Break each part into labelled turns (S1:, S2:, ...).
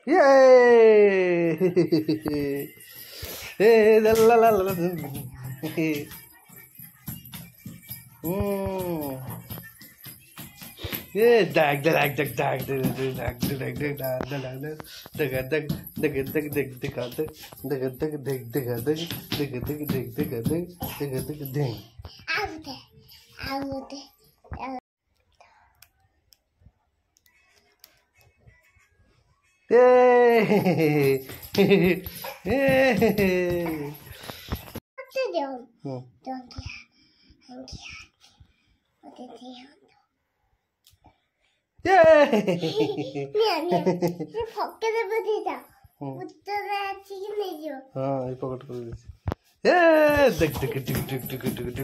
S1: Yay! Hey, la la la la. Yeah, dag dag dag dag dag dag dag dag dag dag dag dag dag dag dag dag dag dag Yay! Yay! हाँ ये पकड़ कर दे ये देख देख देख देख देख देख देख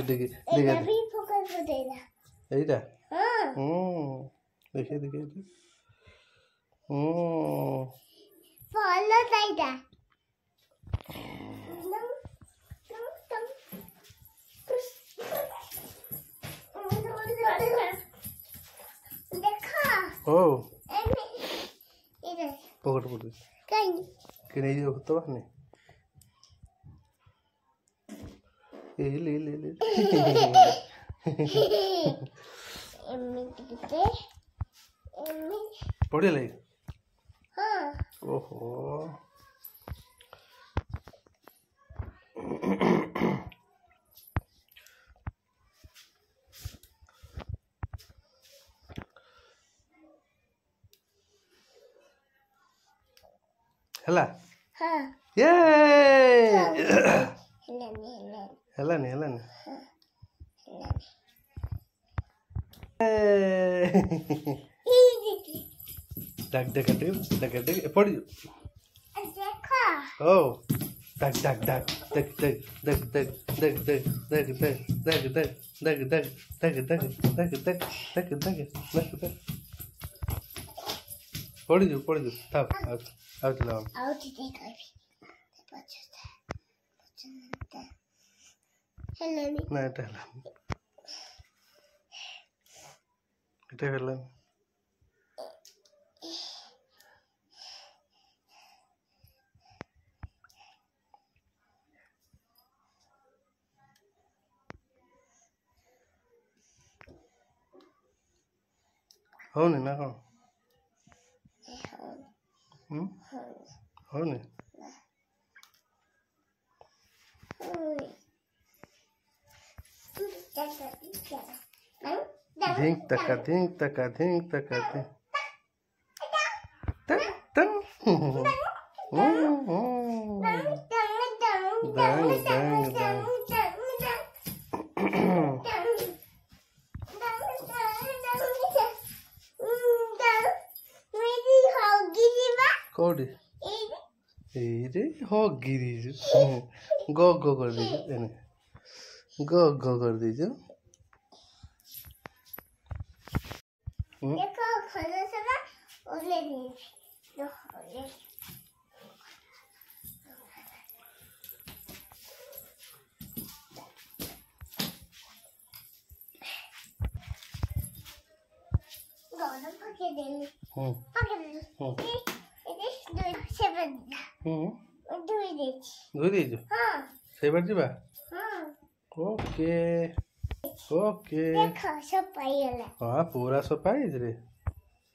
S1: देख देख देख यही था देखिए देखिए
S2: फॉलो दाइदा
S1: ओ पकड़ पकड़ कि नहीं जो होता है ये ले ले ले पढ़े ले
S2: हाँ
S1: ओहो Hela.
S2: हाँ
S1: Yay!
S2: Helen
S1: Helen. Dag dag dag. Put it. Oh. Dag dag dag dag dag dag dag dag dag dag dag dag dag dag dag dag dag dag dag dag. Put it. Tap. Out loud.
S2: Helen
S1: Nah, itu Helen. Itu Helen. हो नहीं ना हो हो नहीं Ding taka ding taka ding taka ding. Tang tang. Dang dang dang. Kodi. Ere hogiri. Go कर दीजिए इन्हें. Go कर दीजिए.
S2: देखो खाना सारा और ले लीजिए दोनों पके दे ये सेवन
S1: दूध दीजिए
S2: हाँ
S1: सेवर जी बा
S2: हाँ
S1: ओके ओके
S2: देखो सब पाई वाला
S1: हाँ पूरा सफाई रे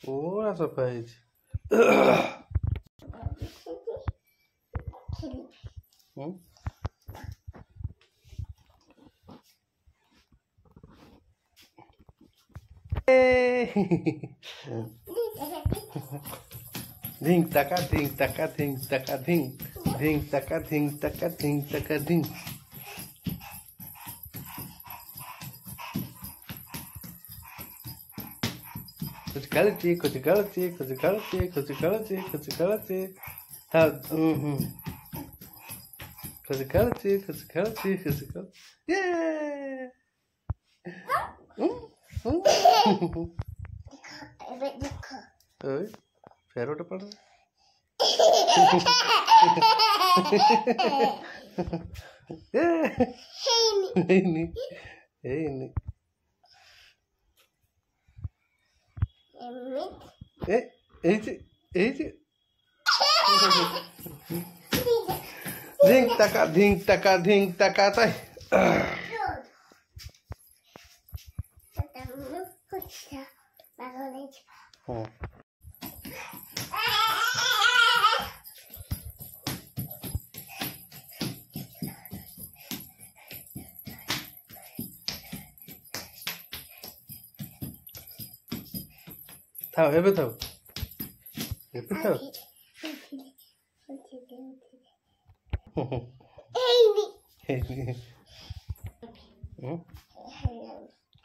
S1: पूरा सफाई Ding taka ding taka ding taka ding ding taka ding taka ding taka ding. कुछ गलती कुछ गलती कुछ गलती कुछ गलती कुछ गलती हाँ कुछ गलती कुछ गलती कुछ गलती ये
S2: देखो
S1: ओए पैरों पे पड़ ହେଇନି ହେଇନି ହେଇଛି ହେଇଛି ধিং টাকা তাই থাও এবে থাও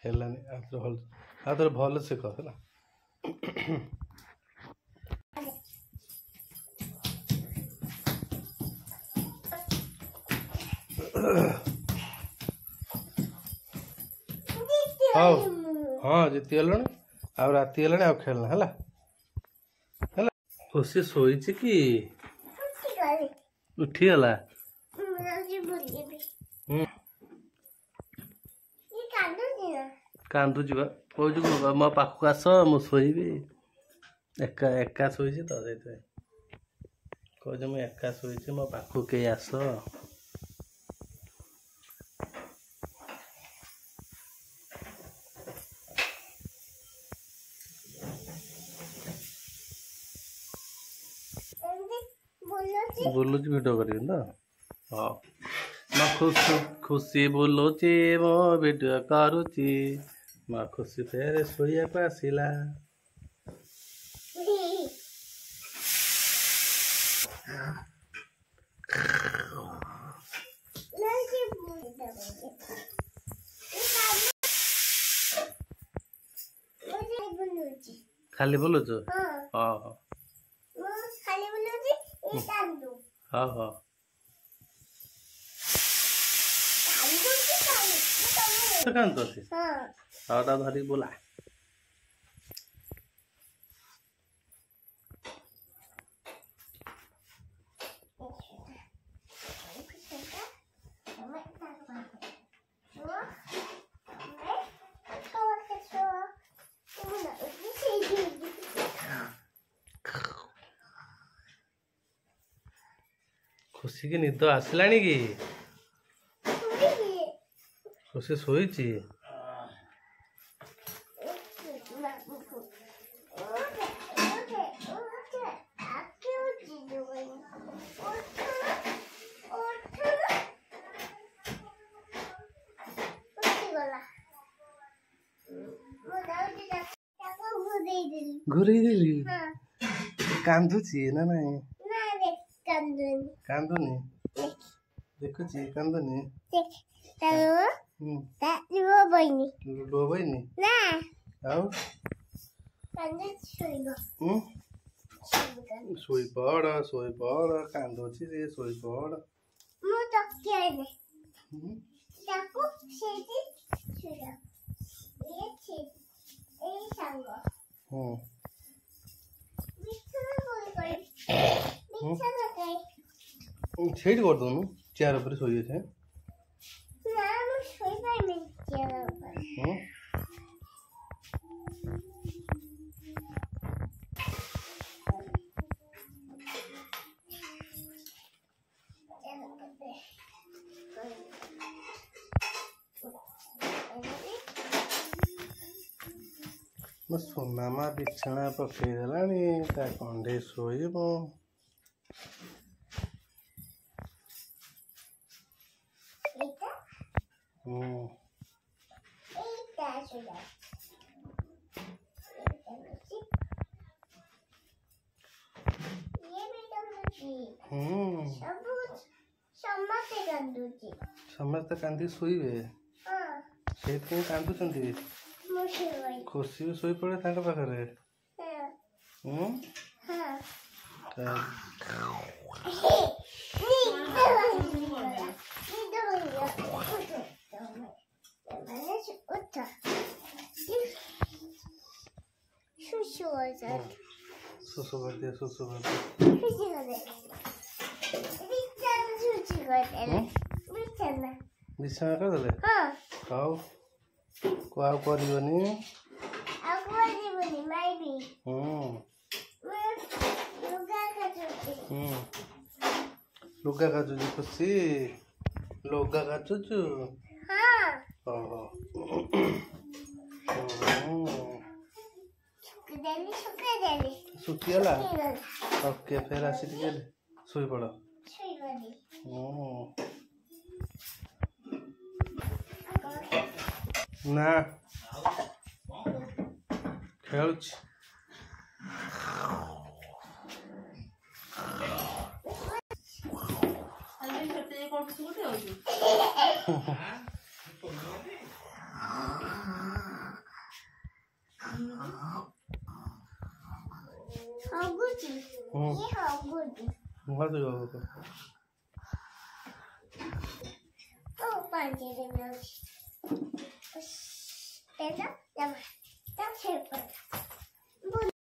S1: ହେଲାନି ଆଉ ଭଲ ସେ କହ ହେଲା ହଉ ହଁ ଜିତିଗଲଣି ଆଉ ରାତି ହେଲାଣି ଆଉ ଖେଳନା ହେଲା ହେଲା ଖୁସି ଶୋଇଛି କି ଉଠିଗଲା କାନ୍ଦୁଛି ବା କହୁଛୁ ମୋ ପାଖକୁ ଆସ ମୁଁ ଶୋଇବି ଏକା ଏକା ଶୋଇଛି ତ ସେଇଥିପାଇଁ କହୁଛି ମୁଁ ଏକା ଶୋଇଛି ମୋ ପାଖକୁ କେହି ଆସ ବୁଲୁଛି ଭିଡ଼ିଓ କରିବି ତ ହଉ ମୋ ଖୁସି ବୁଲୁଛି ମୋ ଭିଡ଼ିଓ କରୁଛି ମୋ ଖୁସି ଫେରେ ଶୋଇବାକୁ ଆସିଲା ଖାଲି ବୁଲୁଛୁ ହଁ ହଁ ହଁ ହଁ କାନ୍ଦୁଛି ହଉ ତା ଧରିକି ବୁଲା ଖୁସି କି ନିଦ ଆସିଲାଣି କି ଖୁସି ଶୋଇଛି ଘୁରେଇ ଦେଲି କାନ୍ଦୁଛି ନା ନାଇଁ କାନ୍ଦୁନି ଦେଖୁଛି କାନ୍ଦୁନି ଲୋବଇନି ଆଉ ଶୋଇପଡ଼ କାନ୍ଦୁଛି ସେ ଶୋଇପଡ଼ ସେଇଠି କରିଦଉନୁ ଚେୟାର ଉପରେ ଶୋଇଅଛେ ମୋ ସୁନାମା ବିଛଣା ପକେଇ ଦେଲାଣି ତା କଣ୍ଢେଇ ଶୋଇବ ସମସ୍ତେ କାନ୍ଦି ଶୋଇବେ ସେଇଥିପାଇଁ କାନ୍ଦୁଛନ୍ତି ଖୁସି ବି ଶୋଇପଡ଼େ ତାଙ୍କ ପାଖରେ सुसु कर दिया सुसु कर दिया बिछाना कर देले खाओ को आउ करबनी लुगा काचुची खुशी लुगा काचुचु सुखीगला ओके फिर आसी शुई पड़ ना खेल